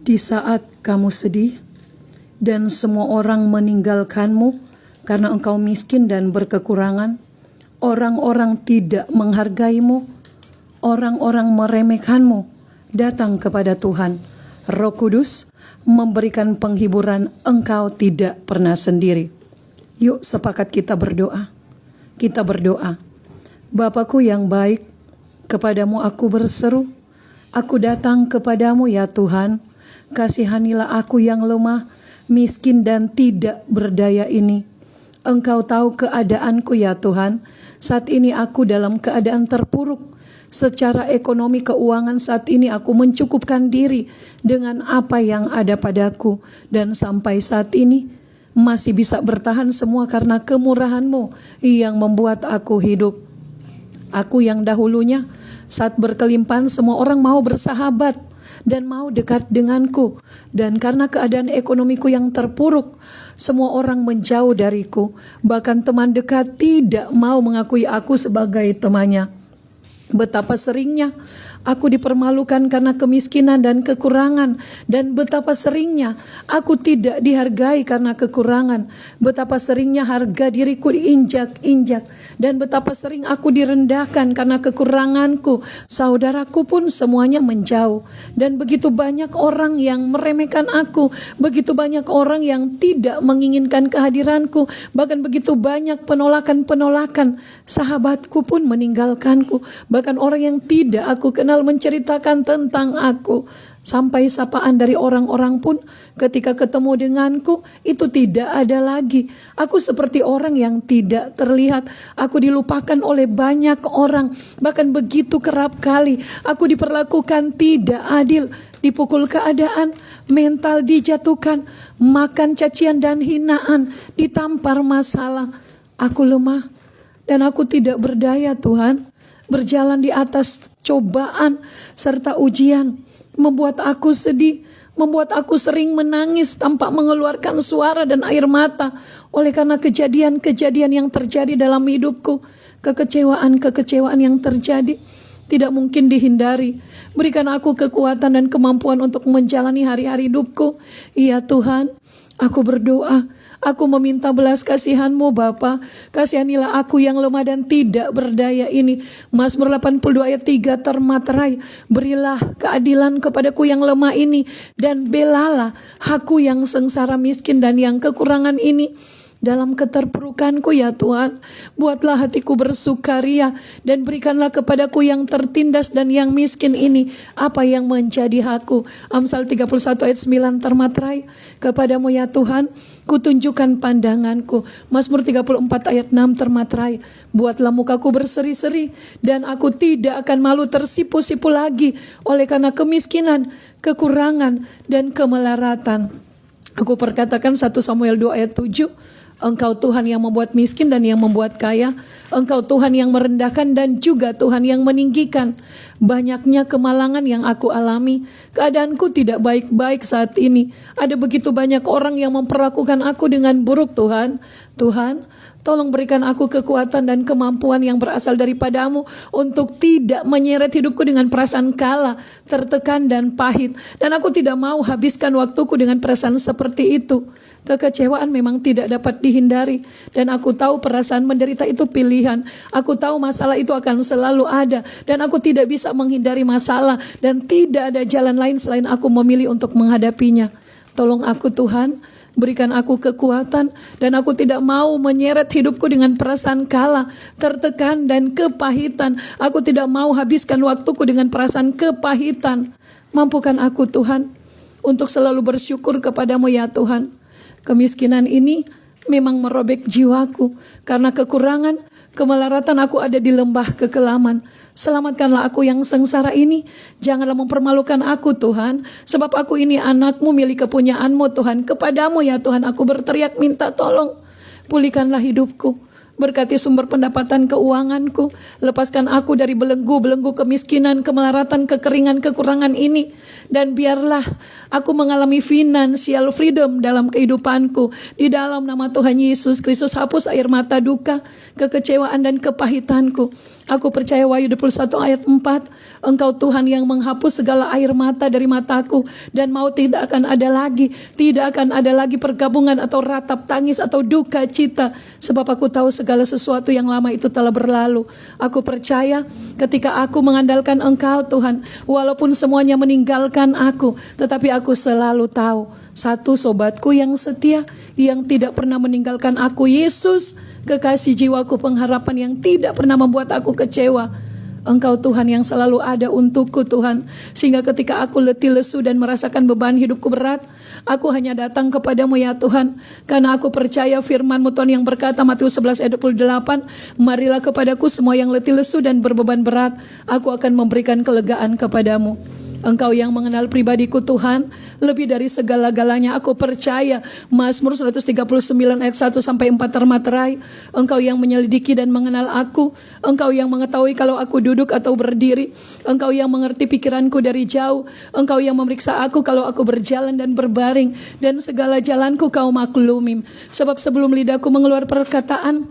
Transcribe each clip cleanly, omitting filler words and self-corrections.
Di saat kamu sedih dan semua orang meninggalkanmu karena engkau miskin dan berkekurangan, orang-orang tidak menghargaimu, orang-orang meremehkanmu, datang kepada Tuhan. Roh Kudus memberikan penghiburan, engkau tidak pernah sendiri. Yuk sepakat kita berdoa. Kita berdoa. Bapakku yang baik, kepadamu aku berseru. Aku datang kepadamu ya Tuhan. Kasihanilah aku yang lemah, miskin dan tidak berdaya ini. Engkau tahu keadaanku ya Tuhan. Saat ini aku dalam keadaan terpuruk. Secara ekonomi keuangan saat ini aku mencukupkan diri dengan apa yang ada padaku. Dan sampai saat ini masih bisa bertahan semua karena kemurahan-Mu yang membuat aku hidup. Aku yang dahulunya saat berkelimpahan semua orang mau bersahabat dan mau dekat denganku. Dan karena keadaan ekonomiku yang terpuruk, semua orang menjauh dariku. Bahkan teman dekat tidak mau mengakui aku sebagai temannya. Betapa seringnya aku dipermalukan karena kemiskinan dan kekurangan. Dan betapa seringnya aku tidak dihargai karena kekurangan. Betapa seringnya harga diriku diinjak-injak. Dan betapa sering aku direndahkan karena kekuranganku. Saudaraku pun semuanya menjauh. Dan begitu banyak orang yang meremehkan aku. Begitu banyak orang yang tidak menginginkan kehadiranku. Bahkan begitu banyak penolakan-penolakan. Sahabatku pun meninggalkanku. Bahkan orang yang tidak aku kenal menceritakan tentang aku. Sampai sapaan dari orang-orang pun ketika ketemu denganku itu tidak ada lagi. Aku seperti orang yang tidak terlihat. Aku dilupakan oleh banyak orang. Bahkan begitu kerap kali aku diperlakukan tidak adil. Dipukul keadaan, mental dijatuhkan, makan cacian dan hinaan, ditampar masalah. Aku lemah dan aku tidak berdaya Tuhan. Berjalan di atas cobaan serta ujian membuat aku sedih, membuat aku sering menangis tanpa mengeluarkan suara dan air mata oleh karena kejadian-kejadian yang terjadi dalam hidupku. Kekecewaan-kekecewaan yang terjadi tidak mungkin dihindari. Berikan aku kekuatan dan kemampuan untuk menjalani hari-hari hidupku. Ya Tuhan, aku berdoa. Aku meminta belas kasihan-Mu Bapa. Kasihanilah aku yang lemah dan tidak berdaya ini. Mazmur 82 ayat 3 termaterai. Berilah keadilan kepadaku yang lemah ini. Dan belalah aku yang sengsara miskin dan yang kekurangan ini. Dalam keterpurukanku ya Tuhan, buatlah hatiku bersukaria dan berikanlah kepadaku yang tertindas dan yang miskin ini apa yang menjadi hakku. Amsal 31 ayat 9 termaterai. Kepadamu ya Tuhan, kutunjukkan pandanganku. Mazmur 34 ayat 6 termaterai. Buatlah mukaku berseri-seri dan aku tidak akan malu tersipu-sipu lagi oleh karena kemiskinan, kekurangan dan kemelaratan. Aku perkatakan 1 Samuel 2 ayat 7. Engkau Tuhan yang membuat miskin dan yang membuat kaya. Engkau Tuhan yang merendahkan dan juga Tuhan yang meninggikan. Banyaknya kemalangan yang aku alami. Keadaanku tidak baik-baik saat ini. Ada begitu banyak orang yang memperlakukan aku dengan buruk Tuhan. Tuhan, tolong berikan aku kekuatan dan kemampuan yang berasal daripadamu untuk tidak menyeret hidupku dengan perasaan kalah, tertekan dan pahit. Dan aku tidak mau habiskan waktuku dengan perasaan seperti itu. Kekecewaan memang tidak dapat dihindari. Dan aku tahu perasaan menderita itu pilihan. Aku tahu masalah itu akan selalu ada. Dan aku tidak bisa menghindari masalah. Dan tidak ada jalan lain selain aku memilih untuk menghadapinya. Tolong aku Tuhan. Berikan aku kekuatan dan aku tidak mau menyeret hidupku dengan perasaan kalah, tertekan dan kepahitan. Aku tidak mau habiskan waktuku dengan perasaan kepahitan. Mampukan aku Tuhan untuk selalu bersyukur kepadamu ya Tuhan. Kemiskinan ini memang merobek jiwaku karena kekurangan, kemelaratan aku ada di lembah kekelaman. Selamatkanlah aku yang sengsara ini. Janganlah mempermalukan aku Tuhan. Sebab aku ini anakmu milik kepunyaanmu Tuhan. Kepadamu ya Tuhan aku berteriak minta tolong. Pulihkanlah hidupku. Berkati sumber pendapatan keuanganku. Lepaskan aku dari belenggu-belenggu kemiskinan, kemelaratan, kekeringan, kekurangan ini. Dan biarlah aku mengalami financial freedom dalam kehidupanku. Di dalam nama Tuhan Yesus Kristus, hapus air mata duka, kekecewaan dan kepahitanku. Aku percaya Wahyu 21 ayat 4, Engkau Tuhan yang menghapus segala air mata dari mataku, dan maut tidak akan ada lagi. Tidak akan ada lagi pergabungan atau ratap tangis atau duka cita. Sebab aku tahu segala sesuatu yang lama itu telah berlalu. Aku percaya ketika aku mengandalkan Engkau Tuhan, walaupun semuanya meninggalkan aku, tetapi aku selalu tahu satu sobatku yang setia, yang tidak pernah meninggalkan aku, Yesus, kekasih jiwaku, pengharapan yang tidak pernah membuat aku kecewa. Engkau Tuhan yang selalu ada untukku Tuhan. Sehingga ketika aku letih lesu dan merasakan beban hidupku berat, aku hanya datang kepadamu ya Tuhan. Karena aku percaya firman-Mu Tuhan yang berkata Matius 11 ayat 28, marilah kepadaku semua yang letih lesu dan berbeban berat, aku akan memberikan kelegaan kepadamu. Engkau yang mengenal pribadiku Tuhan, lebih dari segala-galanya aku percaya. Mazmur 139 ayat 1 sampai 4 termaterai, Engkau yang menyelidiki dan mengenal aku. Engkau yang mengetahui kalau aku duduk atau berdiri. Engkau yang mengerti pikiranku dari jauh. Engkau yang memeriksa aku kalau aku berjalan dan berbaring, dan segala jalanku Kau maklumi. Sebab sebelum lidahku mengeluarkan perkataan,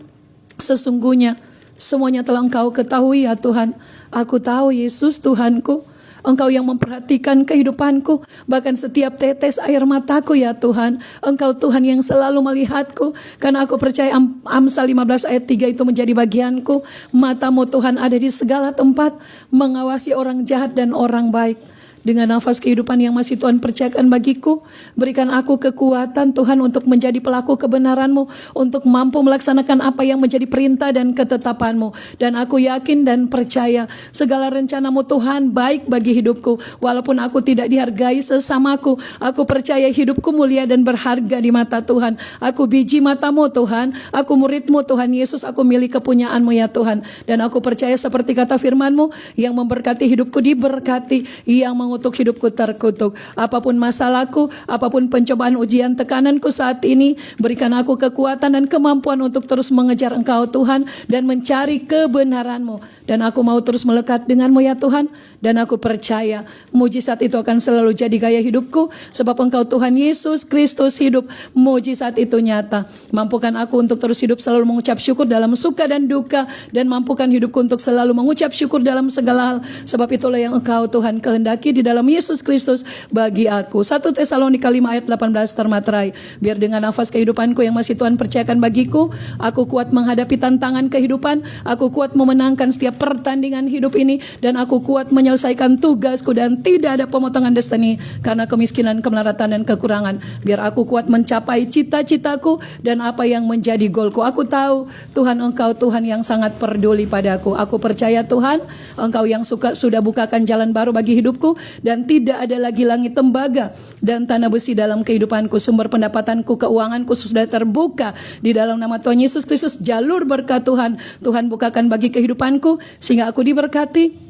sesungguhnya semuanya telah Engkau ketahui ya Tuhan. Aku tahu Yesus Tuhanku, Engkau yang memperhatikan kehidupanku, bahkan setiap tetes air mataku ya Tuhan. Engkau Tuhan yang selalu melihatku, karena aku percaya Amsal 15 ayat 3 itu menjadi bagianku. Mata-Mu Tuhan ada di segala tempat, mengawasi orang jahat dan orang baik. Dengan nafas kehidupan yang masih Tuhan percayakan bagiku, berikan aku kekuatan Tuhan untuk menjadi pelaku kebenaran-Mu, untuk mampu melaksanakan apa yang menjadi perintah dan ketetapan-Mu. Dan aku yakin dan percaya segala rencana-Mu Tuhan baik bagi hidupku. Walaupun aku tidak dihargai sesamaku, aku percaya hidupku mulia dan berharga di mata Tuhan. Aku biji mata-Mu Tuhan, aku murid-Mu Tuhan Yesus, aku milik kepunyaan-Mu ya Tuhan. Dan aku percaya seperti kata firman-Mu, yang memberkati hidupku diberkati, yang mengutuk hidupku terkutuk. Apapun masalahku, apapun pencobaan, ujian, tekananku saat ini, berikan aku kekuatan dan kemampuan untuk terus mengejar Engkau Tuhan dan mencari kebenaran-Mu. Dan aku mau terus melekat dengan-Mu ya Tuhan. Dan aku percaya mujizat itu akan selalu jadi gaya hidupku, sebab Engkau Tuhan Yesus Kristus hidup. Mujizat itu nyata. Mampukan aku untuk terus hidup selalu mengucap syukur dalam suka dan duka, dan mampukan hidupku untuk selalu mengucap syukur dalam segala hal, sebab itulah yang Engkau Tuhan kehendaki di dalam Yesus Kristus bagi aku. 1 Tesalonika 5 ayat 18 termaterai. Biar dengan nafas kehidupanku yang masih Tuhan percayakan bagiku, aku kuat menghadapi tantangan kehidupan, aku kuat memenangkan setiap pertandingan hidup ini, dan aku kuat menyelesaikan tugasku, dan tidak ada pemotongan destiny karena kemiskinan, kemelaratan, dan kekurangan. Biar aku kuat mencapai cita-citaku dan apa yang menjadi goalku. Aku tahu Tuhan, Engkau Tuhan yang sangat peduli padaku. Aku percaya Tuhan, Engkau yang sudah bukakan jalan baru bagi hidupku, dan tidak ada lagi langit tembaga dan tanah besi dalam kehidupanku. Sumber pendapatanku, keuanganku sudah terbuka di dalam nama Tuhan Yesus Kristus. Jalur berkat Tuhan bukakan bagi kehidupanku, sehingga aku diberkati,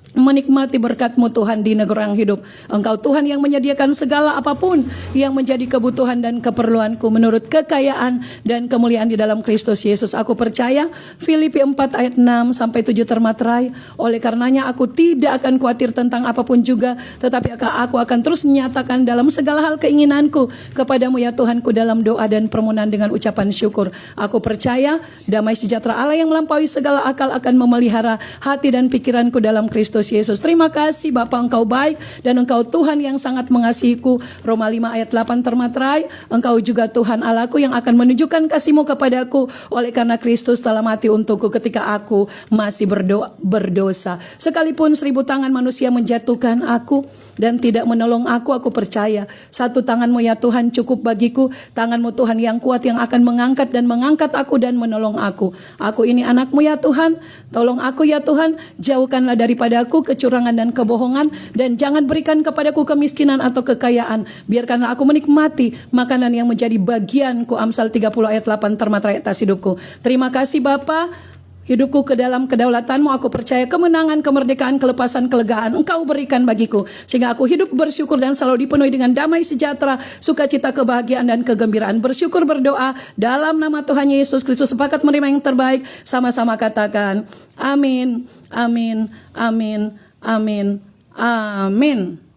menikmati berkat-Mu Tuhan di negara yang hidup. Engkau Tuhan yang menyediakan segala apapun yang menjadi kebutuhan dan keperluanku menurut kekayaan dan kemuliaan di dalam Kristus Yesus. Aku percaya Filipi 4 ayat 6 sampai 7 termaterai. Oleh karenanya aku tidak akan khawatir tentang apapun juga, tetapi aku akan terus menyatakan dalam segala hal keinginanku kepadamu ya Tuhanku dalam doa dan permohonan dengan ucapan syukur. Aku percaya damai sejahtera Allah yang melampaui segala akal akan memelihara hati dan pikiranku dalam Kristus Yesus. Terima kasih Bapa, Engkau baik dan Engkau Tuhan yang sangat mengasihiku. Roma 5 ayat 8 termaterai. Engkau juga Tuhan Allahku yang akan menunjukkan kasih-Mu kepadaku oleh karena Kristus telah mati untukku ketika aku masih berdosa. Sekalipun 1000 tangan manusia menjatuhkan aku dan tidak menolong aku percaya satu tangan-Mu ya Tuhan cukup bagiku. Tangan-Mu Tuhan yang kuat yang akan mengangkat aku dan menolong aku. Aku ini anak-Mu ya Tuhan. Tolong aku ya Tuhan. Jauhkanlah daripada aku kecurangan dan kebohongan, dan jangan berikan kepadaku kemiskinan atau kekayaan. Biarkanlah aku menikmati makanan yang menjadi bagianku. Amsal 30 ayat 8 termaterai atas hidupku. Terima kasih Bapa. Hidupku ke dalam kedaulatan-Mu, aku percaya kemenangan, kemerdekaan, kelepasan, kelegaan Engkau berikan bagiku, sehingga aku hidup bersyukur dan selalu dipenuhi dengan damai sejahtera, sukacita, kebahagiaan, dan kegembiraan. Bersyukur berdoa dalam nama Tuhan Yesus Kristus, sepakat menerima yang terbaik. Sama-sama katakan amin, amin, amin, amin, amin.